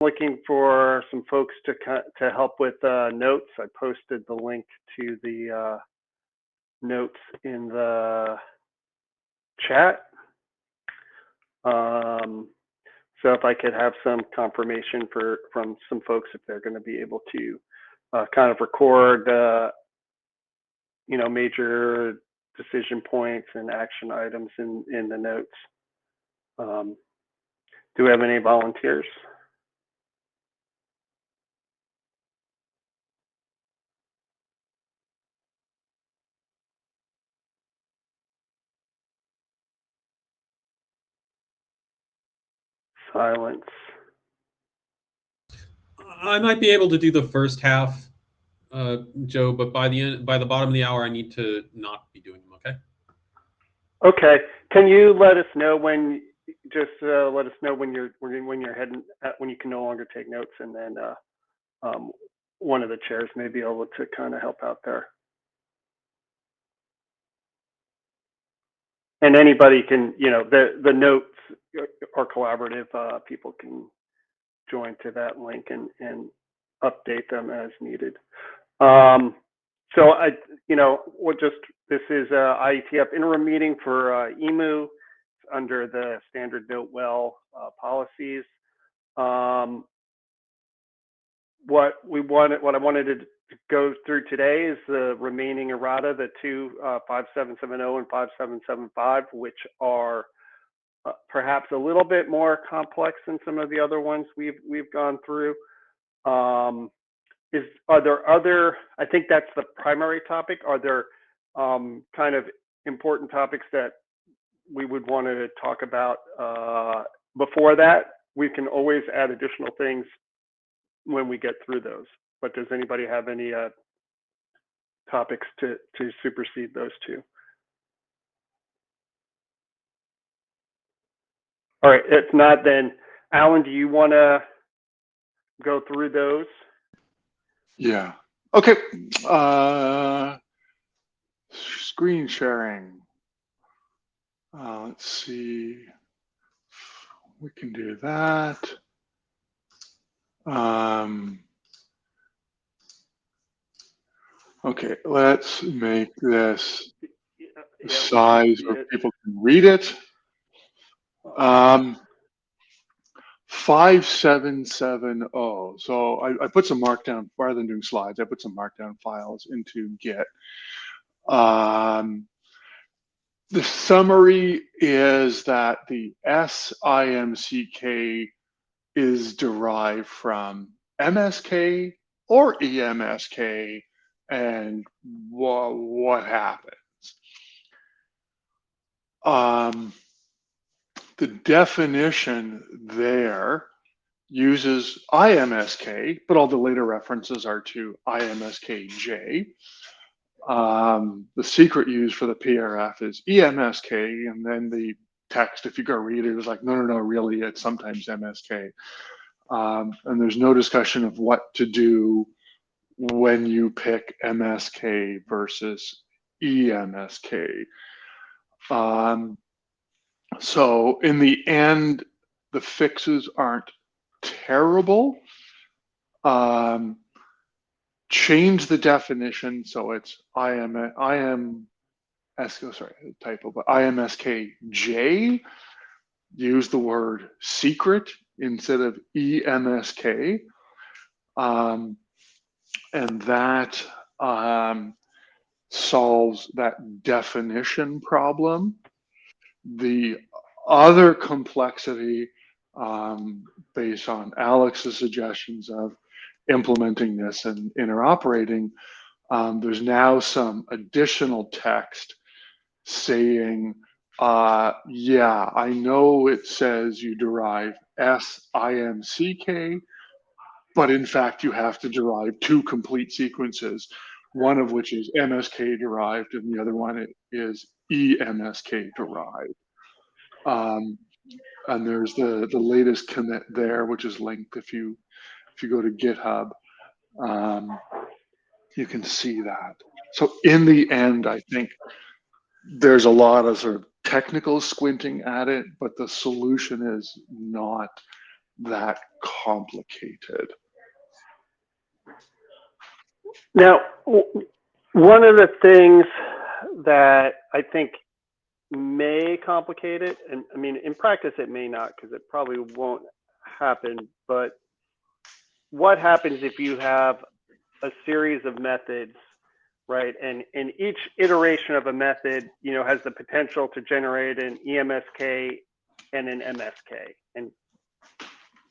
looking for some folks to help with notes. I posted the link to the notes in the chat. So if I could have some confirmation from some folks if they're going to be able to kind of record, major decision points and action items in the notes. Do we have any volunteers? Silence. I might be able to do the first half, Joe, but by the bottom of the hour, I need to not be doing them. Okay. Okay. Can you let us know when? Just let us know when you're heading when you can no longer take notes, and then one of the chairs may be able to kind of help out there. And anybody can, the notes are collaborative. People can join to that link and update them as needed. So this is IETF interim meeting for EMU under the standard built well policies. What I wanted to go through today is the remaining errata, the two 5770 and 5775, which are perhaps a little bit more complex than some of the other ones we've gone through. Are there other? I think that's the primary topic. Are there kind of important topics that we would want to talk about before that? We can always add additional things when we get through those. But does anybody have any topics to supersede those two? All right. If not, then Alan, do you want to go through those? Yeah. Okay. Screen sharing. Let's see. We can do that. Okay, let's make this the size where people can read it. 5770. So I put some markdown, rather than doing slides, I put some markdown files into Git. The summary is that the SIMCK is derived from MSK or EMSK, and what happens. The definition there uses IMSK, but all the later references are to IMSKJ. The secret used for the PRF is EMSK, and then the text, if you go read it, is like, no, really, it's sometimes MSK. And there's no discussion of what to do when you pick MSK versus EMSK. So in the end, the fixes aren't terrible. Change the definition so it's IMSKJ. Use the word secret instead of EMSK. And that solves that definition problem. The other complexity, based on Alex's suggestions of implementing this and interoperating, there's now some additional text saying, yeah, I know it says you derive SIMCK, but in fact you have to derive two complete sequences, one of which is MSK derived and the other one is EMSK derived. And there's the latest commit there, which is linked if you go to GitHub. You can see that. So in the end, I think there's a lot of sort of technical squinting at it, but the solution is not that complicated. Now, one of the things that I think may complicate it, and I mean, in practice it may not, because it probably won't happen, but what happens if you have a series of methods, right? And each iteration of a method, you know, has the potential to generate an EMSK and an MSK. And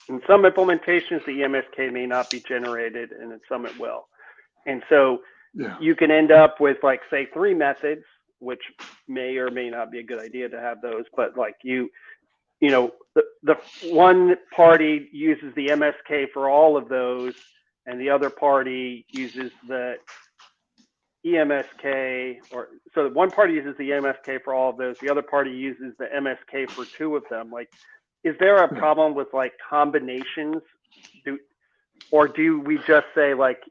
in some implementations, the EMSK may not be generated, and in some it will. And so you can end up with, like, say, 3 methods, which may or may not be a good idea to have those, but like you know, the one party uses the MSK for all of those, and the other party uses the EMSK, or so one party uses the MSK for all of those, the other party uses the MSK for 2 of them. Like, is there a problem with, like, combinations? Or do we just say, like,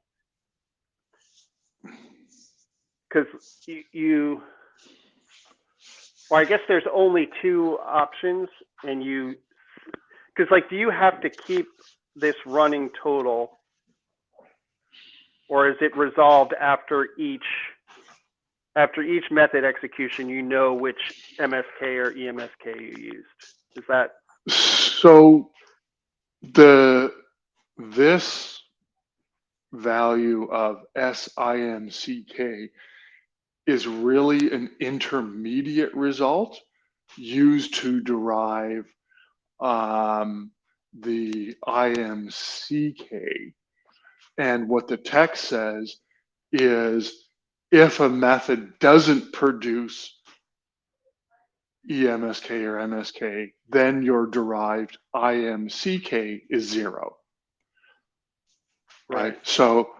because well, I guess there's only 2 options, and because, like, do you have to keep this running total, or is it resolved after each method execution, you know which MSK or EMSK you used? Is that so? This value of SIMCK is really an intermediate result used to derive the IMCK. And what the text says is, if a method doesn't produce EMSK or MSK, then your derived IMCK is 0. Right? So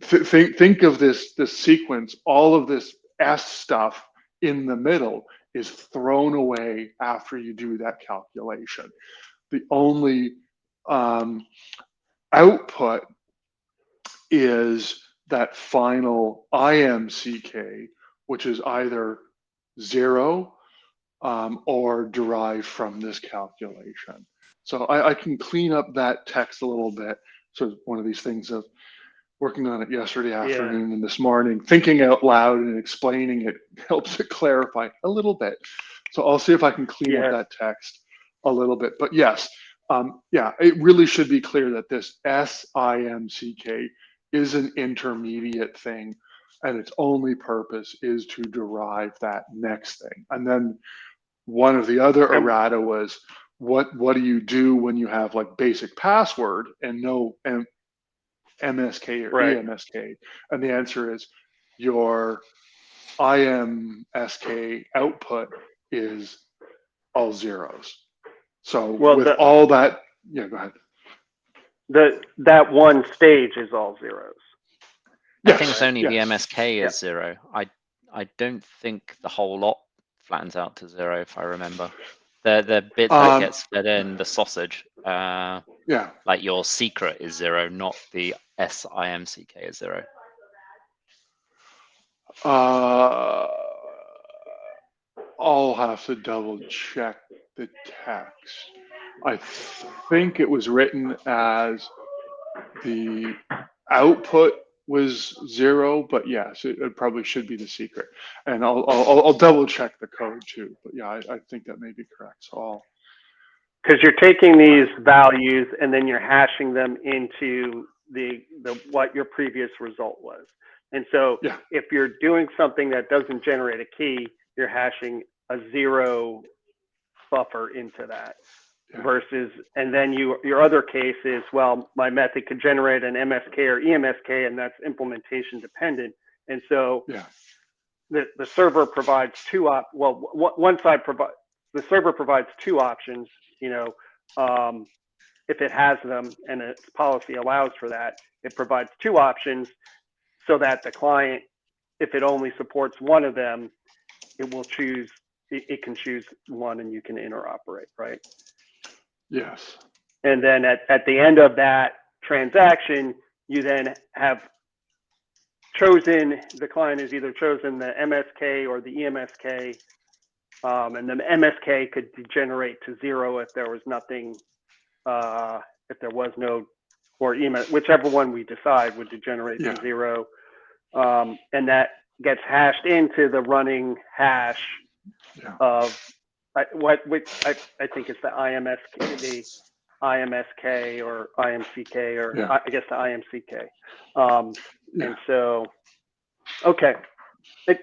think of this sequence. All of this S stuff in the middle is thrown away after you do that calculation. The only output is that final IMCK, which is either 0 or derived from this calculation. So I can clean up that text a little bit. So one of these things of working on it yesterday afternoon and this morning, thinking out loud and explaining it helps it clarify a little bit. So I'll see if I can clean up that text a little bit. But yes, it really should be clear that this SIMCK is an intermediate thing, and its only purpose is to derive that next thing. And then one of the other errata was, what do you do when you have, like, basic password and no MSK or EMSK? And the answer is your IMSK output is all zeros. So with all that, go ahead. That one stage is all zeros. I think it's only the MSK is 0. I don't think the whole lot flattens out to 0, if I remember. The bit that gets fed in, the sausage, like your secret is 0, not the SIMCK is 0. I'll have to double check the text. I think it was written as the output was 0, but yes, it probably should be the secret. And I'll double check the code too. But yeah, I think that may be correct. So because you're taking these values and then you're hashing them into the what your previous result was. And so if you're doing something that doesn't generate a key, you're hashing a 0 buffer into that. Versus, and then your other case is, well, my method could generate an MSK or EMSK, and that's implementation dependent. And so the server provides one side provides, the server provides 2 options, if it has them and its policy allows for that. It provides 2 options so that the client, if it only supports one of them, it can choose one and you can interoperate, right? Yes. And then at the end of that transaction, you then have chosen, the client has either chosen the MSK or the EMSK, and the MSK could degenerate to 0 if there was nothing if there was no, or whichever one we decide would degenerate to 0. And that gets hashed into the running hash of which I think it's the IMSK or IMCK, or I guess the IMCK. And so, okay. I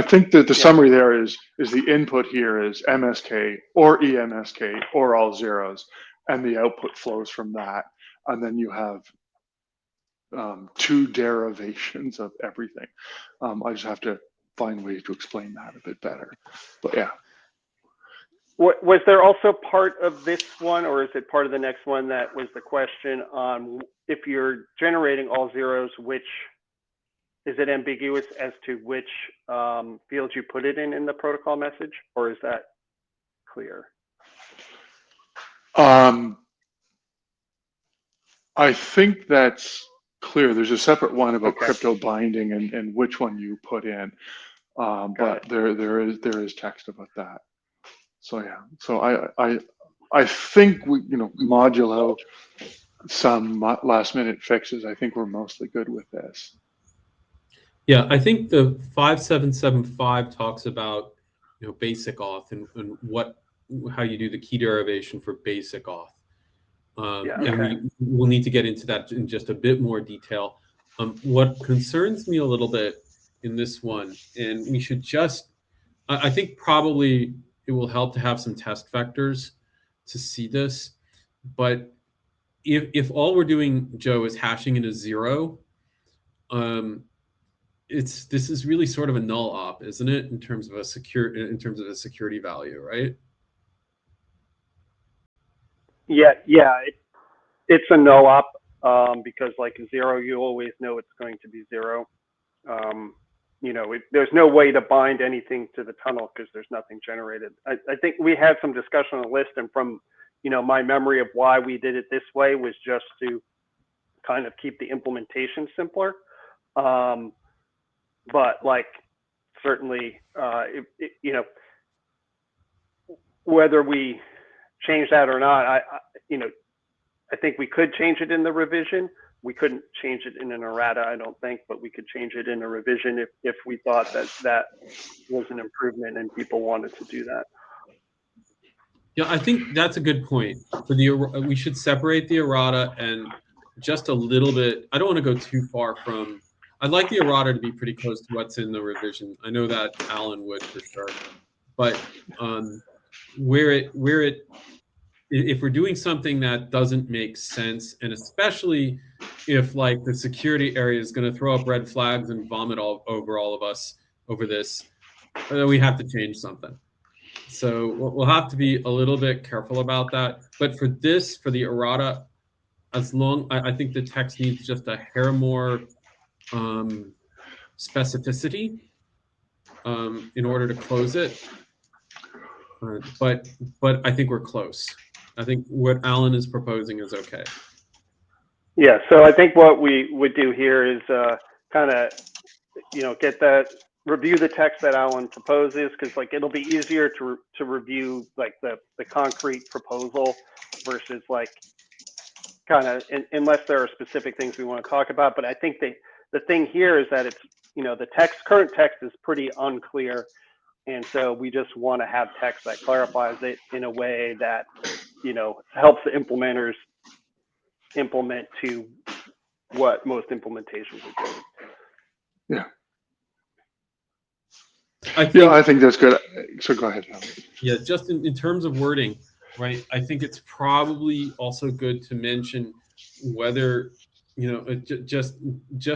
think that the summary there is the input here is MSK or EMSK or all zeros, and the output flows from that, and then you have 2 derivations of everything. I just have to find ways to explain that a bit better, but yeah. Was there also part of this one, or is it part of the next one, that was the question on if you're generating all zeros, which is it ambiguous as to which fields you put it in the protocol message, or is that clear? I think that's clear. There's a separate one about crypto binding and which one you put in, but there is text about that. So yeah, so I think we, modulo some last minute fixes, I think we're mostly good with this. Yeah, I think the 5775 talks about basic auth and how you do the key derivation for basic auth. And we'll need to get into that in just a bit more detail. What concerns me a little bit in this one, and we should just, I think probably it will help to have some test vectors to see this. But if all we're doing, Joe, is hashing in a 0, this is really sort of a null op, isn't it? In terms of a security value, right? Yeah, it's a null op because like a 0, you always know it's going to be 0. There's no way to bind anything to the tunnel because there's nothing generated. I think we had some discussion on the list, and from my memory of why we did it this way was just to kind of keep the implementation simpler. But like certainly, whether we change that or not, I think we could change it in the revision. We couldn't change it in an errata, I don't think, but we could change it in a revision if we thought that was an improvement and people wanted to do that. Yeah, I think that's a good point. We should separate the errata and just a little bit. I don't want to go too far from. I'd like the errata to be pretty close to what's in the revision. I know that Alan would for sure, but if we're doing something that doesn't make sense, and especially if like the security area is going to throw up red flags and vomit all over all of us over this, then we have to change something. So we'll have to be a little bit careful about that. But for the errata, I think the text needs just a hair more specificity in order to close it. But I think we're close. I think what Alan is proposing is okay. Yeah, so I think what we would do here is kind of, review the text that Alan proposes, because like it'll be easier to review like the concrete proposal versus like kind of unless there are specific things we want to talk about. But I think the thing here is that it's the current text is pretty unclear, and so we just want to have text that clarifies it in a way that helps the implementers implement to what most implementations are doing. Yeah. I think that's good. So go ahead, Alan. Yeah, just in terms of wording, right? I think it's probably also good to mention whether, just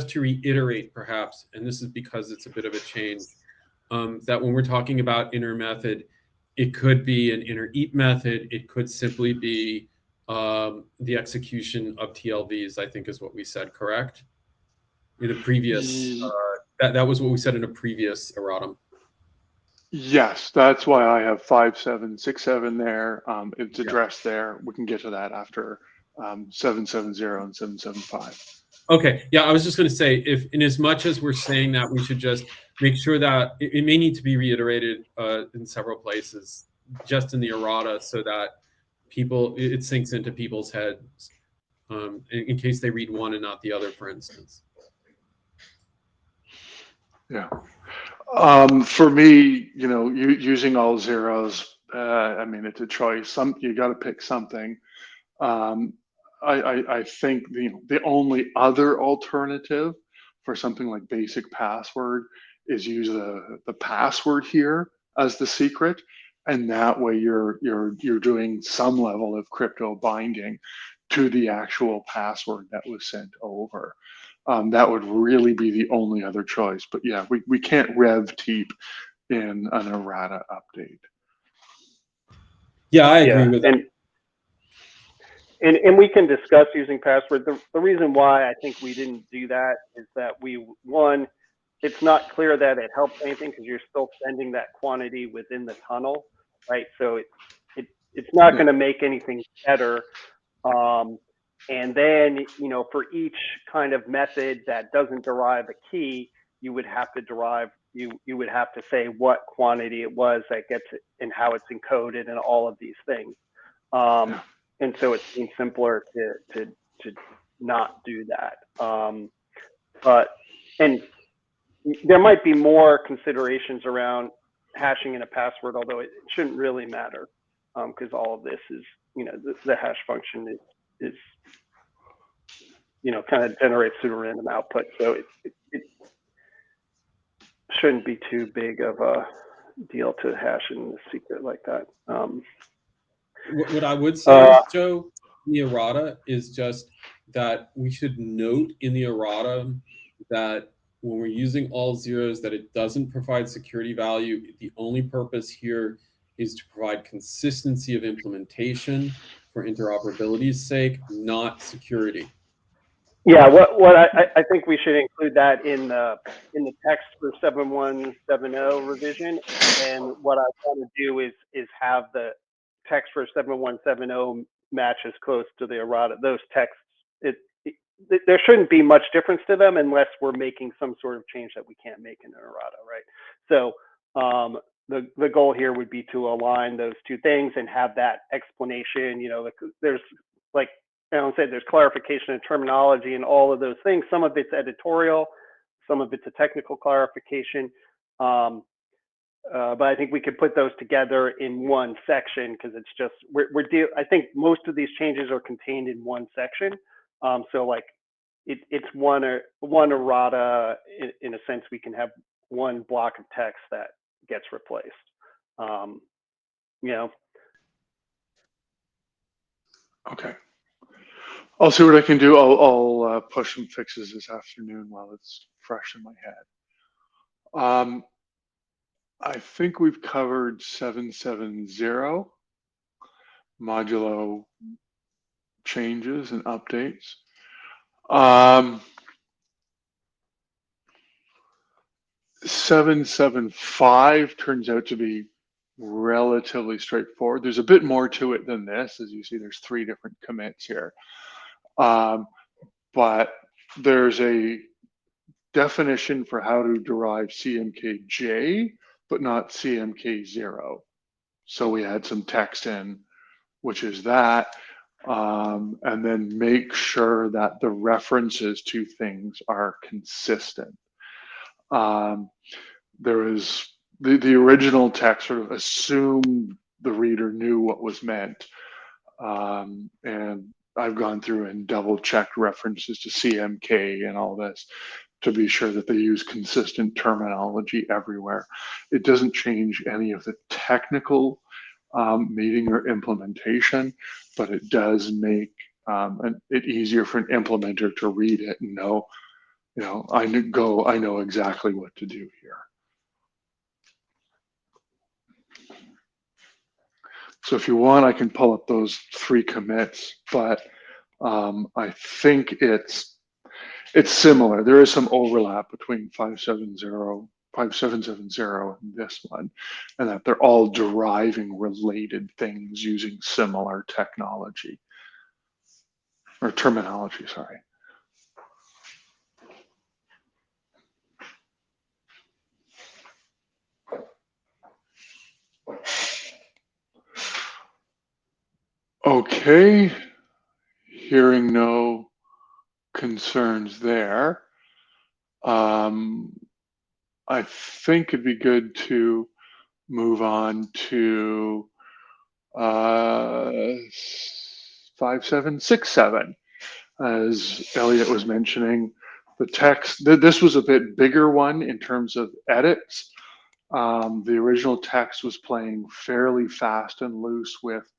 to reiterate perhaps, and this is because it's a bit of a change, that when we're talking about inner method, it could be an inner eat method. It could simply be the execution of TLVs, I think is what we said, correct? In a previous, that was what we said in a previous erratum. Yes, that's why I have 5767 there. It's addressed there. We can get to that after 770 and 775. Okay, yeah, I was just going to say, if in as much as we're saying that, we should just make sure that it may need to be reiterated in several places, just in the errata, so that it sinks into people's heads in case they read one and not the other, for instance. Yeah. For me, using all zeros, I mean, it's a choice. You got to pick something. I think the only other alternative for something like basic password is use the password here as the secret, and that way you're doing some level of crypto binding to the actual password that was sent over. That would really be the only other choice. But yeah, we can't rev teep in an errata update. Yeah, I agree with that. And we can discuss using password. The reason why I think we didn't do that is that one, it's not clear that it helps anything because you're still sending that quantity within the tunnel, right? So it's not going to make anything better. And then, for each kind of method that doesn't derive a key, you would have to say what quantity it was that gets it and how it's encoded and all of these things. And so it seems simpler to not do that. And there might be more considerations around hashing in a password, although it shouldn't really matter because all of this is, the hash function is kind of generates pseudo-random output. So it shouldn't be too big of a deal to hash in the secret like that. What I would say, Joe, in the errata is just that we should note in the errata that when we're using all zeros, that it doesn't provide security value. The only purpose here is to provide consistency of implementation for interoperability's sake, not security. Yeah, what I think we should include that in the text for 7170 revision, and what I want to do is have the text for 7170 match as close to the errata. Those texts, there shouldn't be much difference to them unless we're making some sort of change that we can't make in an errata, right? So the goal here would be to align those two things and have that explanation. There's like Alan said, there's clarification and terminology and all of those things. Some of it's editorial, some of it's a technical clarification. But I think we could put those together in one section because it's just, I think most of these changes are contained in one section. So like it's one errata, in a sense, we can have one block of text that gets replaced. Okay. I'll see what I can do. I'll push some fixes this afternoon while it's fresh in my head. I think we've covered 770 modulo changes and updates. 775 turns out to be relatively straightforward. There's a bit more to it than this. As you see, there's 3 different commits here. But there's a definition for how to derive CMKJ, but not CMK0. So we add some text in, which is that, and then make sure that the references to things are consistent. There is the original text sort of assumed the reader knew what was meant, and I've gone through and double checked references to CMK and all this to be sure that they use consistent terminology everywhere. It doesn't change any of the technical meaning or implementation, but it does make it easier for an implementer to read it and know, I know exactly what to do here. So if you want, I can pull up those 3 commits, but I think it's similar. There is some overlap between 5770 and this one, and that they're all deriving related things using similar technology or terminology, sorry. Okay, hearing no concerns there. I think it'd be good to move on to 5767. As Elliot was mentioning, the text, this was a bit bigger one in terms of edits. The original text was playing fairly fast and loose with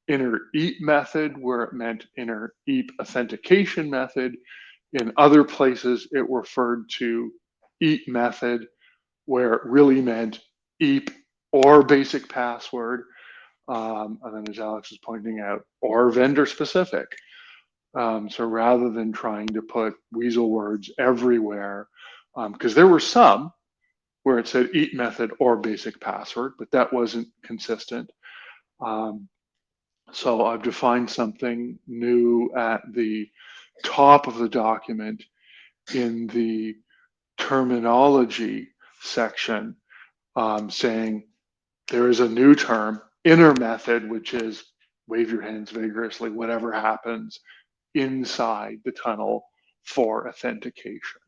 inner EAP method, where it meant inner EAP authentication method. In other places, it referred to EAP method, where it really meant EAP or basic password. And then, as Alex was pointing out, or vendor specific. So rather than trying to put weasel words everywhere, because there were some where it said EAP method or basic password, but that wasn't consistent. So I've defined something new at the top of the document in the terminology section, saying there is a new term, inner method, which is wave your hands vigorously, whatever happens inside the tunnel for authentication,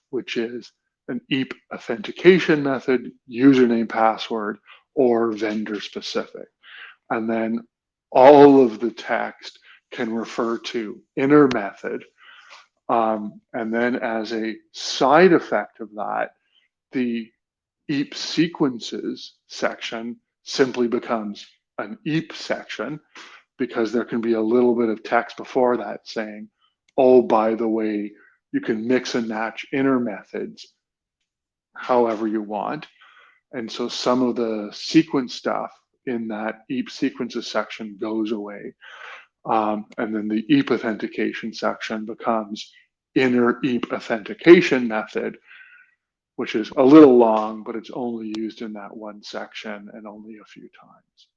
which is an EAP authentication method, username, password, or vendor specific. And then all of the text can refer to inner method. And then as a side effect of that, the EAP sequences section simply becomes an EAP section, because there can be a little bit of text before that saying, oh, by the way, you can mix and match inner methods however you want. And so some of the sequence stuff in that EAP sequences section goes away. And then the EAP authentication section becomes inner EAP authentication method, which is a little long, but it's only used in that one section and only a few times.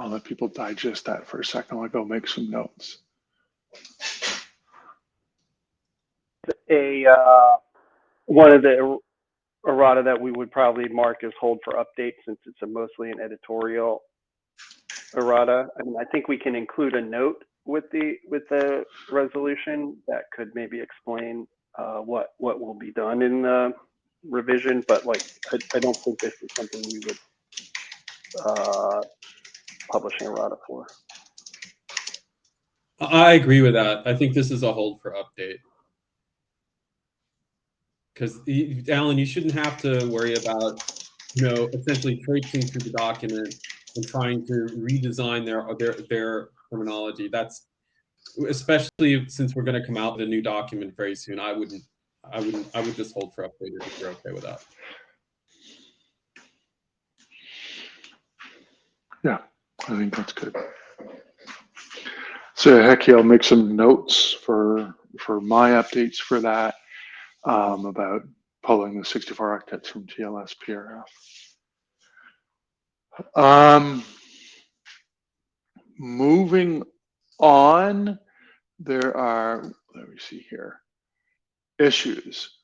I'll let people digest that for a second. I'll go make some notes. One of the errata that we would probably mark as hold for update, since it's mostly an editorial errata. I mean, I think we can include a note with the resolution that could maybe explain what will be done in the revision, but like I don't think this is something we would publish an errata for. I agree with that. I think this is a hold for update. Because, Alan, you shouldn't have to worry about, essentially traipsing through the document and trying to redesign their terminology. That's, especially since we're going to come out with a new document very soon. I would just hold for update if you're okay with that. Yeah, I think that's good. So heck, I'll make some notes for my updates for that, about pulling the 64 octets from TLS PRF. Moving on, there are, let me see here, issues.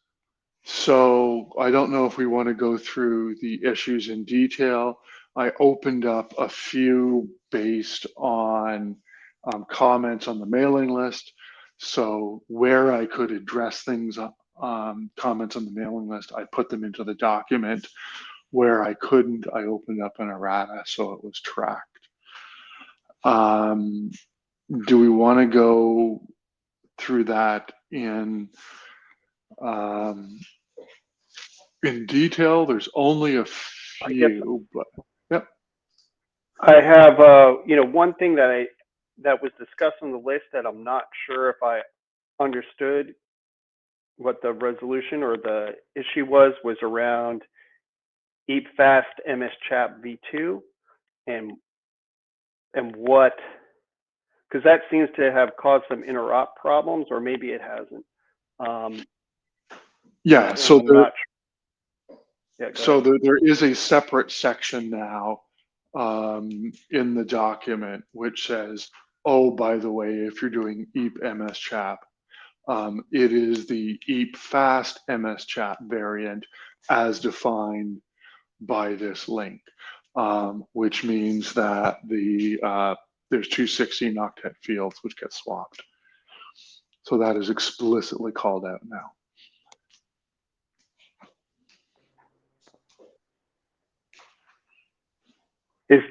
So I don't know if we want to go through the issues in detail. I opened up a few based on comments on the mailing list. So where I could address things, comments on the mailing list, I put them into the document. Where I couldn't, I opened up an errata so it was tracked. Do we want to go through that in detail? There's only a few, but yep. I have one thing that was discussed on the list that I'm not sure if I understood what the resolution or the issue was around EAP Fast MS Chat V2 and what, because that seems to have caused some interop problems, or maybe it hasn't. Yeah, so so there is a separate section now in the document which says, oh, by the way, if you're doing EAP MS Chat It is the EAP fast MS chat variant as defined by this link, which means that there's two 16 octet fields which get swapped. So that is explicitly called out now.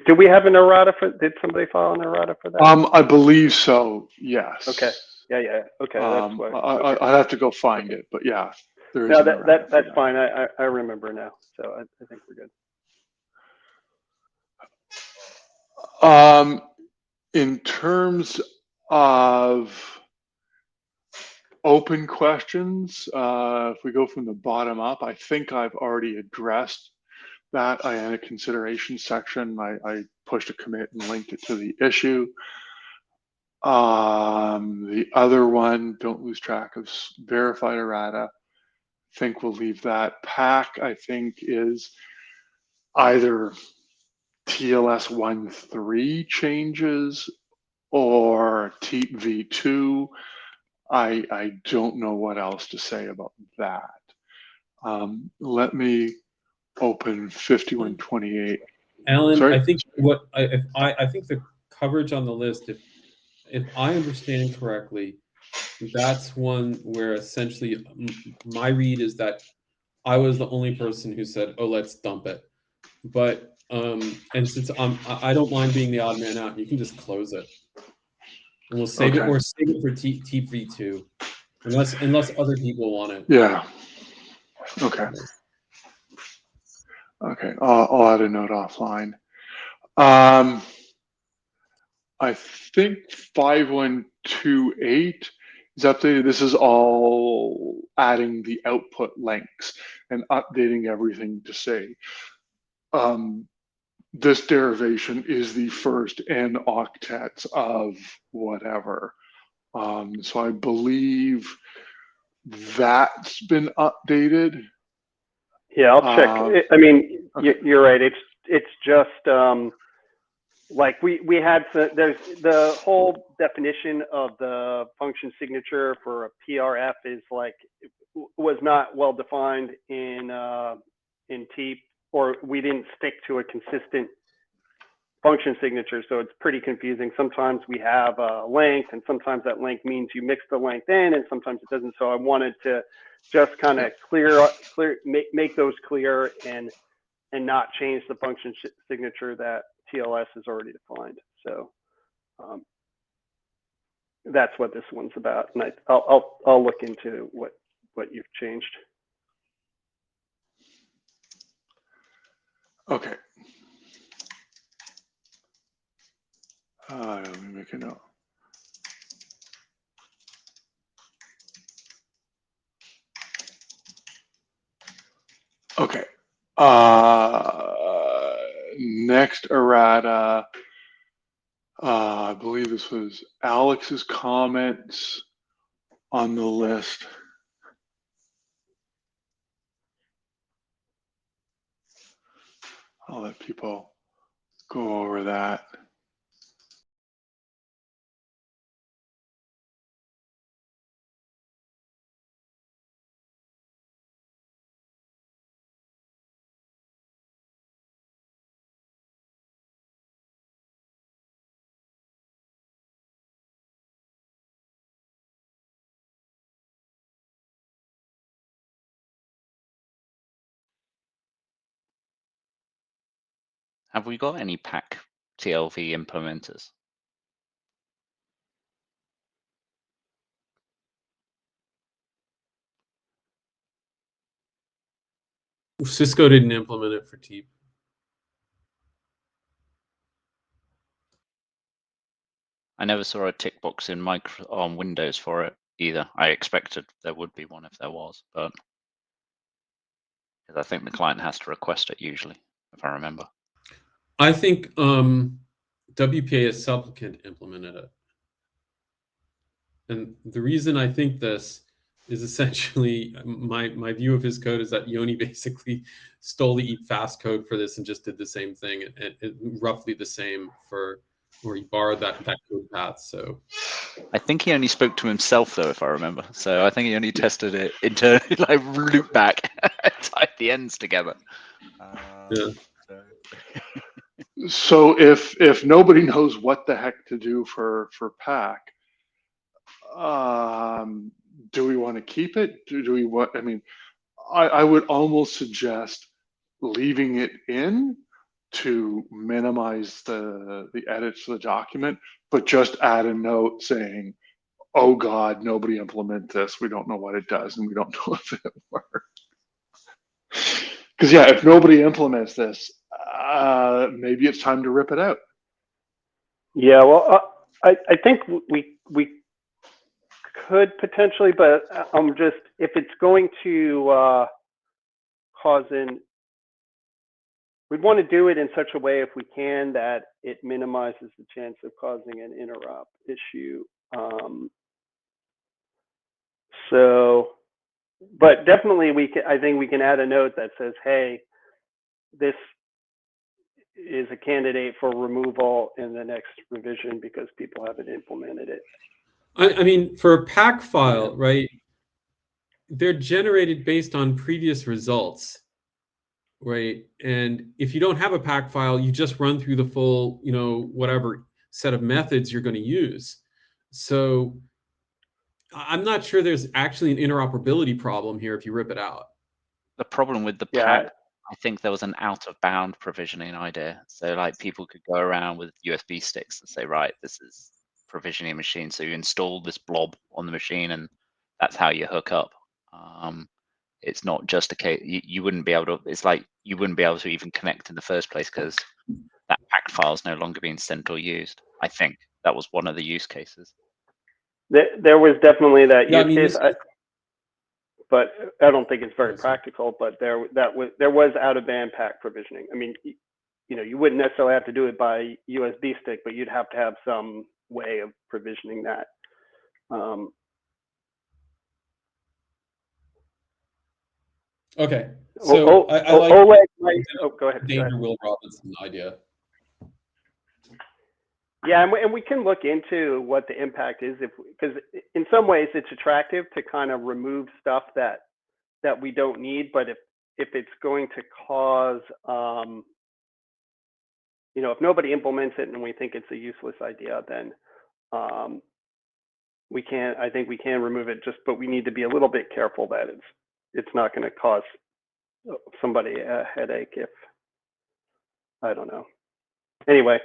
Do we have an errata for, did somebody file an errata for that? I believe so, yes. Okay. Yeah. Okay. That's what. Okay. I'd have to go find it, but yeah, there is No, an errata that's for fine. I remember now. So I think we're good. In terms of open questions, if we go from the bottom up, I think I've already addressed that. I had a consideration section. I pushed a commit and linked it to the issue. The other one, don't lose track of verified errata. I think we'll leave that. PAC, I think, is either TLS 1.3 changes or TEEP v2. I don't know what else to say about that. Let me open 5128. Alan, Sorry? I think I think the coverage on the list, if I understand correctly, that's one where essentially my read is that I was the only person who said, "Oh, let's dump it." But and since I don't mind being the odd man out, you can just close it, and we'll save it, or save it for TP2, unless other people want it. Yeah. Okay. Okay. I'll add a note offline. I think 5128 is updated. This is all adding the output lengths and updating everything to say this derivation is the first n octets of whatever. So I believe that's been updated. Yeah, I'll check. I mean, okay. You're right. It's just like we had there's the whole definition of the function signature for a PRF is like was not well defined in TEEP, or we didn't stick to a consistent function signature, so it's pretty confusing. Sometimes we have a length, and sometimes that length means you mix the length in, and sometimes it doesn't. So I wanted to just kind of make those clear and not change the function signature that TLS is already defined. So that's what this one's about, and I'll look into what you've changed. Okay. Let me make a note. Okay. Next errata. I believe this was Alex's comments on the list. I'll let people go over that. Have we got any PAC TLV implementers? Cisco didn't implement it for TEEP. I never saw a tick box in on Windows for it either. I expected there would be one if there was, but because I think the client has to request it usually, if I remember. I think WPA as supplicant implemented it. And the reason I think this is essentially my view of his code is that Yoni basically stole the EAP fast code for this and just did the same thing, and roughly the same for, or he borrowed that code path. So I think he only spoke to himself though, if I remember. So I think he only tested it internally, like loop back, tied the ends together. Yeah. So if nobody knows what the heck to do for pack, do we want to keep it? Do we want? I mean, I would almost suggest leaving it in to minimize the edits to the document, but just add a note saying, "Oh God, nobody implement this. We don't know what it does, and we don't know if it works." Because yeah, if nobody implements this, maybe it's time to rip it out. Yeah, well, I think we could potentially, but I'm just, if it's going to cause we'd want to do it in such a way, if we can, that it minimizes the chance of causing an interop issue. So, but definitely I think we can add a note that says, hey, this is a candidate for removal in the next revision because people haven't implemented it. I mean, for a pack file, right? They're generated based on previous results, right? And if you don't have a pack file, you just run through the full, whatever set of methods you're going to use. So I'm not sure there's actually an interoperability problem here if you rip it out. The problem with the pack, I think there was an out of bound provisioning idea. So like people could go around with USB sticks and say, right, this is provisioning a machine. So you install this blob on the machine and that's how you hook up. It's not just a case, you wouldn't be able to, it's like you wouldn't be able to even connect in the first place because that pack file is no longer being sent or used. I think that was one of the use cases. There was definitely that use case. I but I don't think it's very practical. But there was out of band pack provisioning. I mean, you wouldn't necessarily have to do it by USB stick, but you'd have to have some way of provisioning that. Okay, so I like Oleg might. Oh, go ahead. Danger Will Robinson idea. Yeah, and we can look into what the impact is, because in some ways it's attractive to kind of remove stuff that we don't need. But if it's going to cause, if nobody implements it and we think it's a useless idea, then we can. I think we can remove it. But we need to be a little bit careful that it's not going to cause somebody a headache if, I don't know. Anyway.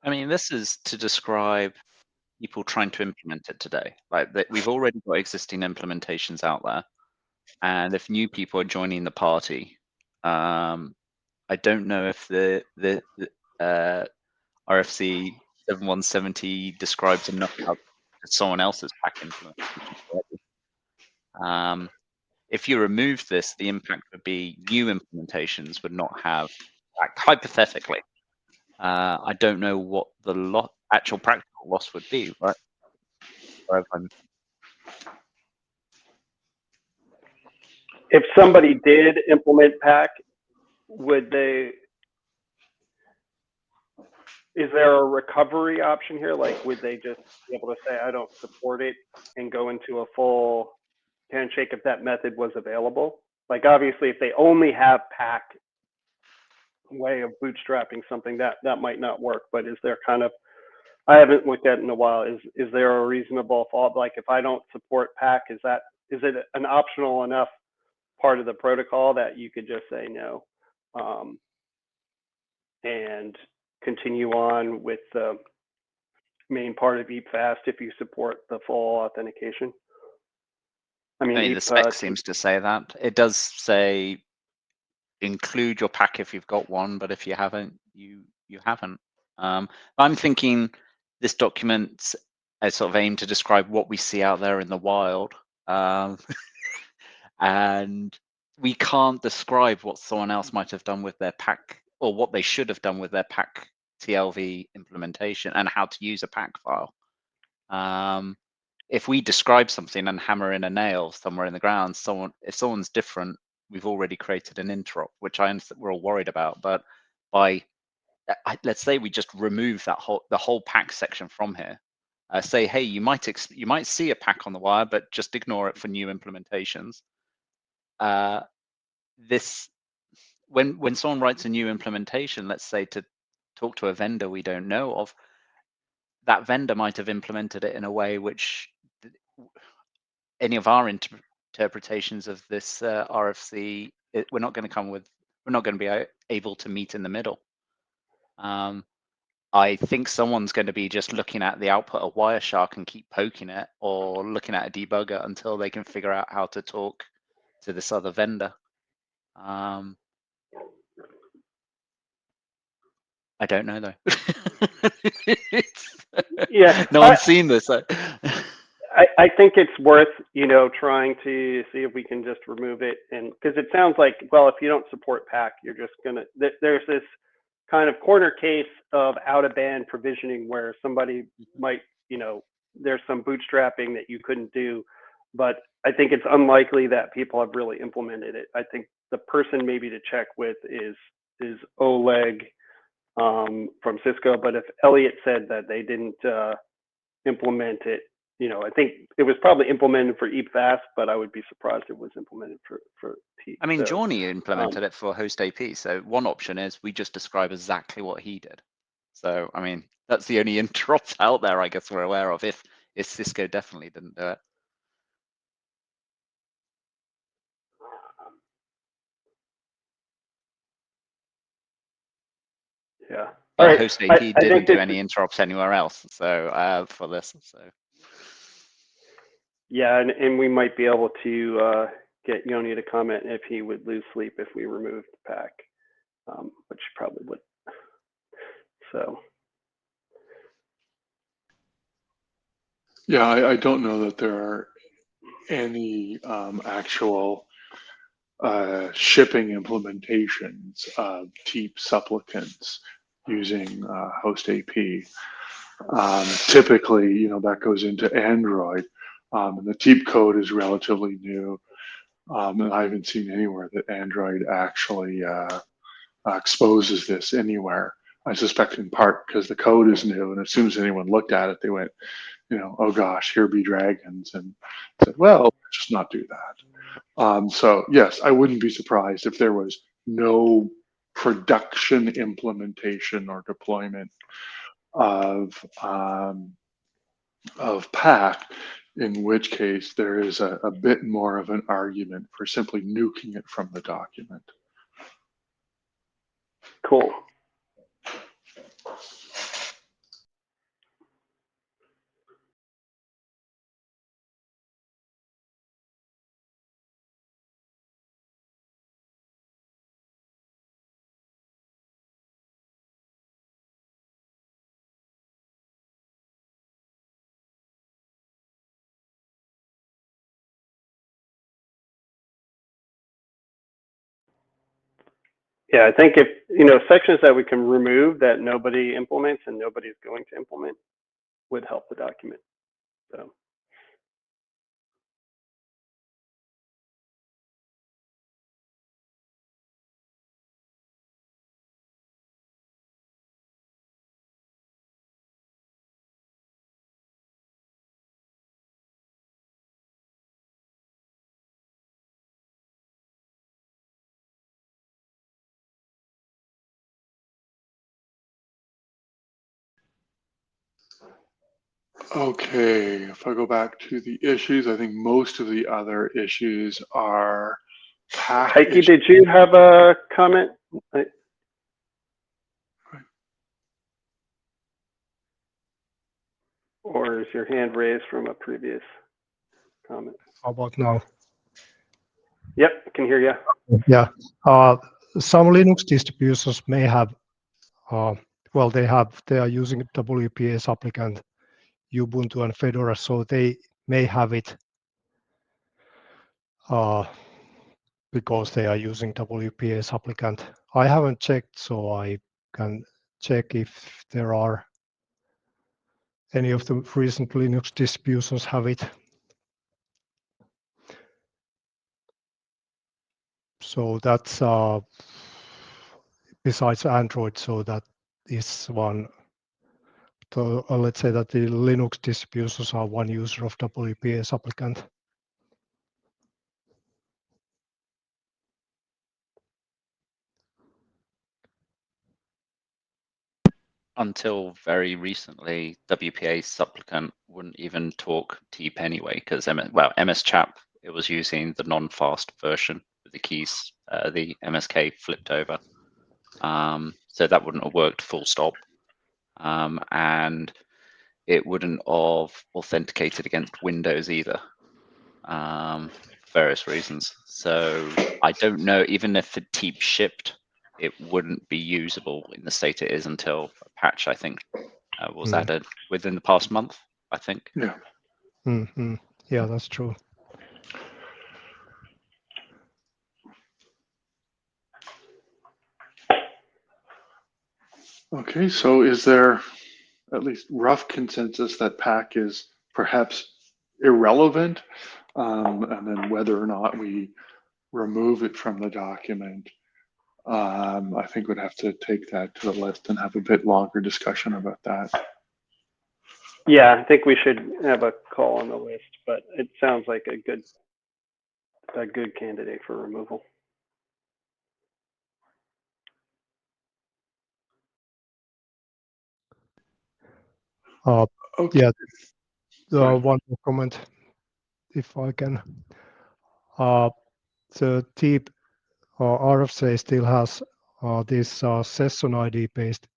I mean, this is to describe people trying to implement it today. Like we've already got existing implementations out there, and if new people are joining the party, I don't know if the RFC 7170 describes enough of someone else's pack implementation already. If you remove this, the impact would be new implementations would not have, like, hypothetically. I don't know what the actual practical loss would be, right? If somebody did implement pack, is there a recovery option here? Like, would they just be able to say, I don't support it, and go into a full handshake if that method was available? Like, obviously, if they only have pack way of bootstrapping something, that might not work. But is there kind of, I haven't looked at it in a while, is there a reasonable fault? Like, if I don't support pack, is it an optional enough part of the protocol that you could just say no, and continue on with the main part of EAP-FAST if you support the full authentication? I mean, the spec seems to say that. It does say include your pack if you've got one, but if you haven't, you haven't. I'm thinking this document is sort of aimed to describe what we see out there in the wild. And we can't describe what someone else might have done with their pack, or what they should have done with their pack TLV implementation and how to use a pack file. If we describe something and hammer in a nail somewhere in the ground, if someone's different, we've already created an interop, which I understand we're all worried about. But let's say we just remove the whole pack section from here. Say, hey, you might see a pack on the wire, but just ignore it for new implementations. When someone writes a new implementation, let's say to talk to a vendor we don't know of, that vendor might have implemented it in a way which any of our interpretations of this RFC, we're not going to be able to meet in the middle. I think someone's going to be just looking at the output of Wireshark and keep poking it, or looking at a debugger until they can figure out how to talk to this other vendor. I don't know though. Yeah, no one's seen this. I think it's worth, trying to see if we can just remove it, and because it sounds like, well, if you don't support PAC, you're just gonna. There's this kind of corner case of out of band provisioning where somebody might, there's some bootstrapping that you couldn't do, but I think it's unlikely that people have really implemented it. I think the person maybe to check with is Oleg from Cisco, but if Elliot said that they didn't implement it, I think it was probably implemented for EPFAST, but I would be surprised it was implemented for T. I mean, Johnny implemented it for host AP. So one option is we just describe exactly what he did. So, I mean, that's the only interrupt out there, I guess we're aware of, if Cisco definitely didn't do it. Yeah. But right. host AP I didn't think do any interrupts anywhere else. So for this, so. Yeah, and we might be able to get Yoni to comment if he would lose sleep if we removed the pack, which probably would. So. Yeah, I don't know that there are any actual shipping implementations of TEEP supplicants using host AP. Typically, that goes into Android, and the TEEP code is relatively new, and I haven't seen anywhere that Android actually exposes this anywhere. I suspect in part because the code is new, and as soon as anyone looked at it, they went, oh gosh, here be dragons, and said, well, let's just not do that. So yes, I wouldn't be surprised if there was no production implementation or deployment of PAC, in which case there is a bit more of an argument for simply nuking it from the document. Cool. Yeah, I think if, sections that we can remove that nobody implements and nobody's going to implement would help the document. So. Okay, if I go back to the issues, I think most of the other issues are PAC. Heike, did you have a comment? Or is your hand raised from a previous comment? How about now? Yep, I can hear you. Yeah, some Linux distributions may have, they are using WPA supplicant, Ubuntu and Fedora, so they may have it because they are using WPA supplicant. I haven't checked, so I can check if there are any of the recent Linux distributions have it. So that's besides Android, so that is one. So let's say that the Linux distributions are one user of WPS applicant. Until very recently, WPA supplicant wouldn't even talk TEEP anyway, because MS Chap, it was using the non-fast version with the keys, the MSK flipped over. So that wouldn't have worked full stop. And it wouldn't have authenticated against Windows either, for various reasons. So I don't know, even if the TEEP shipped, it wouldn't be usable in the state it is until a patch, I think, was added within the past month, I think. Yeah. Mm-hmm. Yeah, that's true. Okay, so is there at least rough consensus that PAC is perhaps irrelevant, and then whether or not we remove it from the document? I think we'd have to take that to the list and have a bit longer discussion about that. Yeah, I think we should have a call on the list, but it sounds like a good candidate for removal. Okay. Yeah, Right. one more comment, if I can. The TEEP RFC still has this session ID based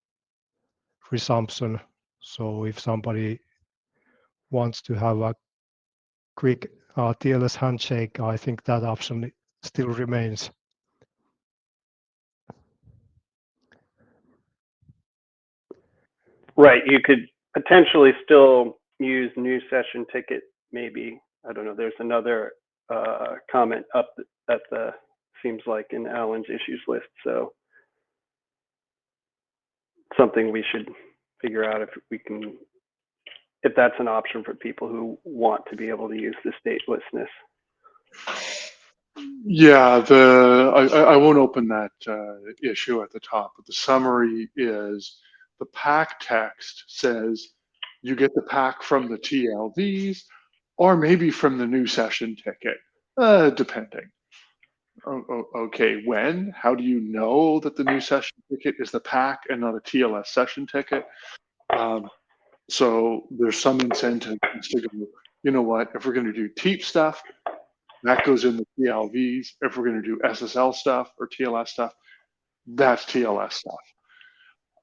resumption. So if somebody wants to have a quick TLS handshake, I think that option still remains. Right, you could potentially still use new session ticket, maybe. I don't know, there's another comment up at the, seems like in Alan's issues list, so something we should figure out if that's an option for people who want to be able to use the statelessness. Yeah, I won't open that issue at the top, but the summary is the PAC text says you get the PAC from the TLVs or maybe from the new session ticket, depending. Okay, when? How do you know that the new session ticket is the PAC and not a TLS session ticket? So there's some incentive to go, you know what, if we're going to do TEEP stuff, that goes in the TLVs. If we're going to do SSL stuff or TLS stuff, that's TLS stuff.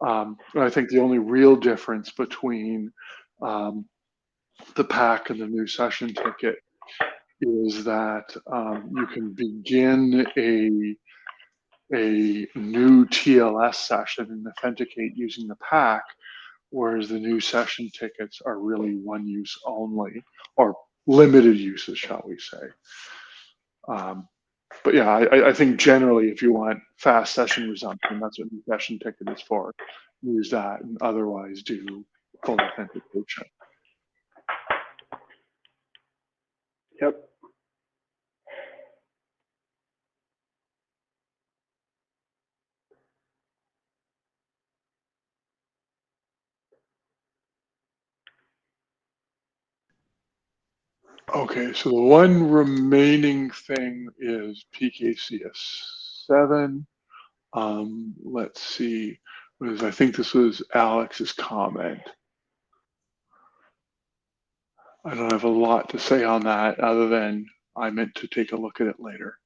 And I think the only real difference between the PAC and the new session ticket is that you can begin a new TLS session and authenticate using the PAC, whereas the new session tickets are really one use only, or limited uses, shall we say. But yeah, I think generally if you want fast session resumption, that's what new session ticket is for. Use that and otherwise do full authentication. Yep. Okay, so the one remaining thing is PKCS7. Let's see, I think this was Alex's comment. I don't have a lot to say on that other than I meant to take a look at it later.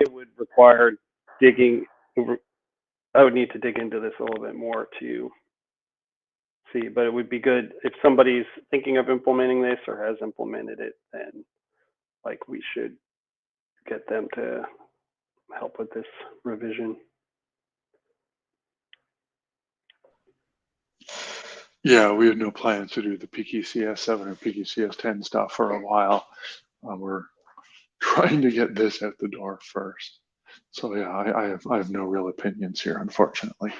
It would require digging. I would need to dig into this a little bit more to see, but it would be good if somebody's thinking of implementing this or has implemented it, then like we should get them to help with this revision. Yeah, we had no plans to do the PKCS7 or PKCS10 stuff for a while. We're trying to get this out the door first. So yeah, I have no real opinions here, unfortunately.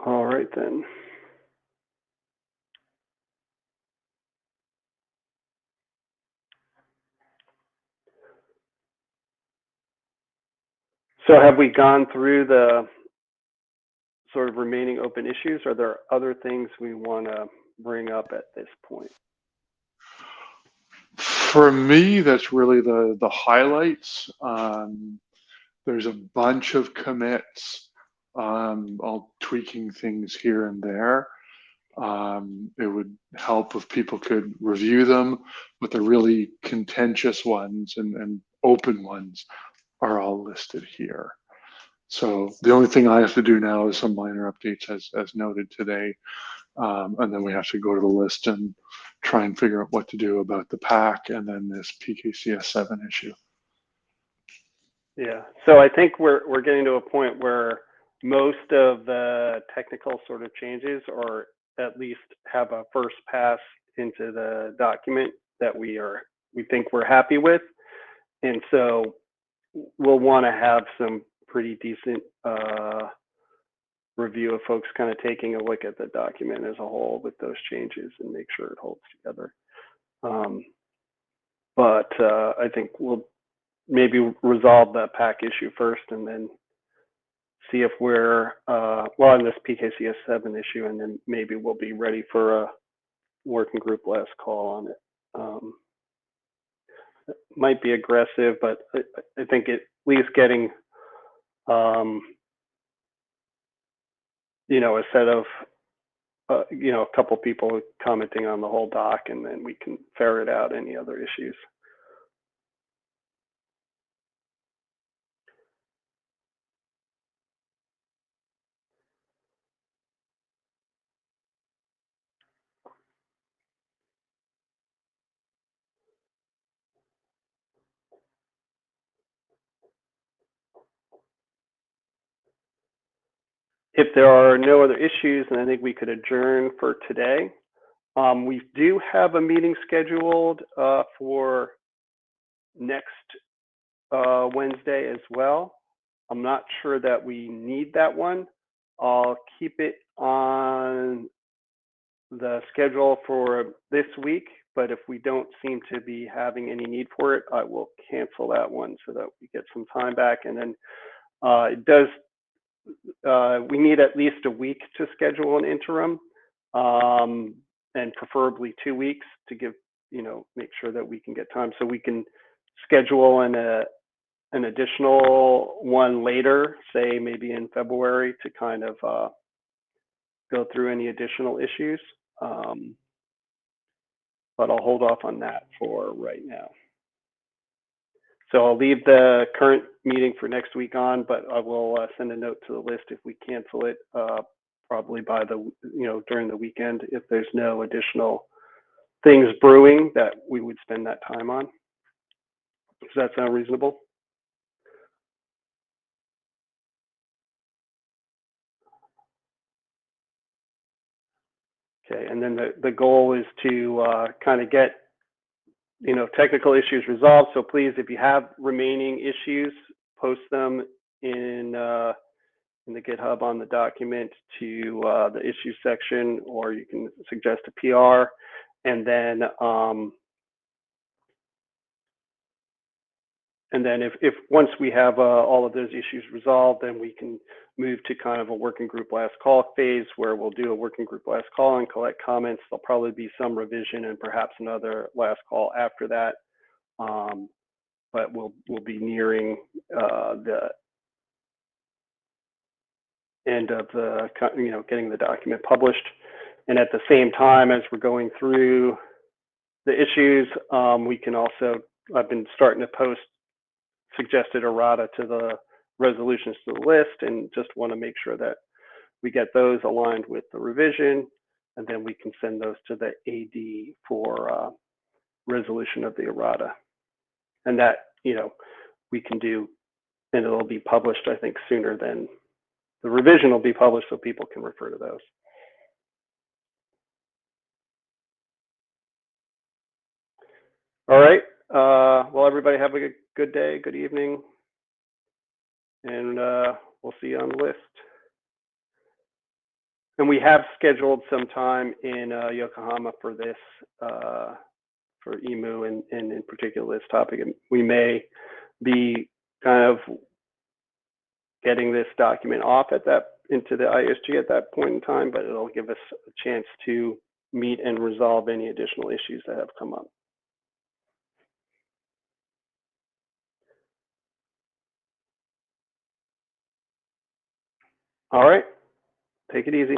All right then. So have we gone through the sort of remaining open issues? Are there other things we want to bring up at this point? For me, that's really the highlights. There's a bunch of commits, all tweaking things here and there. It would help if people could review them, but the really contentious ones and open ones are all listed here. So the only thing I have to do now is some minor updates as noted today. And then we have to go to the list and try and figure out what to do about the pack and then this PKCS7 issue. Yeah, so I think we're getting to a point where most of the technical sort of changes, or at least have a first pass into the document that we think we're happy with, and so we'll want to have some pretty decent review of folks kind of taking a look at the document as a whole with those changes and make sure it holds together. But I think we'll maybe resolve that pack issue first and then see if we're, well, on this PKCS7 issue, and then maybe we'll be ready for a working group last call on it. It might be aggressive, but I think at least getting, you know, a set of, you know, a couple people commenting on the whole doc, and then we can ferret out any other issues. If there are no other issues, then I think we could adjourn for today. We do have a meeting scheduled for next Wednesday as well. I'm not sure that we need that one. I'll keep it on the schedule for this week, but if we don't seem to be having any need for it, I will cancel that one so that we get some time back. And then it does, we need at least a week to schedule an interim, and preferably 2 weeks to give, you know, make sure that we can get time so we can schedule an additional one later, say maybe in February, to kind of go through any additional issues. But I'll hold off on that for right now. So I'll leave the current meeting for next week on, but I will send a note to the list if we cancel it, probably by the, you know, during the weekend, if there's no additional things brewing that we would spend that time on. Does that sound reasonable? Okay, and then the goal is to kind of get, you know, technical issues resolved. So please, if you have remaining issues, post them in the GitHub on the document to the issue section, or you can suggest a PR, and then if once we have all of those issues resolved, then we can move to kind of a working group last call phase, where we'll do a working group last call and collect comments. There'll probably be some revision and perhaps another last call after that. But we'll be nearing the end of the, you know, getting the document published. And at the same time, as we're going through the issues, we can also, I've been starting to post suggested errata to the resolutions to the list, and just want to make sure that we get those aligned with the revision, and then we can send those to the AD for resolution of the errata. And that, we can do, and it'll be published, I think, sooner than the revision will be published, so people can refer to those. All right. Well, everybody have a good day, good evening, and we'll see you on the list. And we have scheduled some time in Yokohama for this, for EMU, and in particular this topic. And we may be kind of getting this document off into the ISG at that point in time, but it'll give us a chance to meet and resolve any additional issues that have come up. All right, take it easy.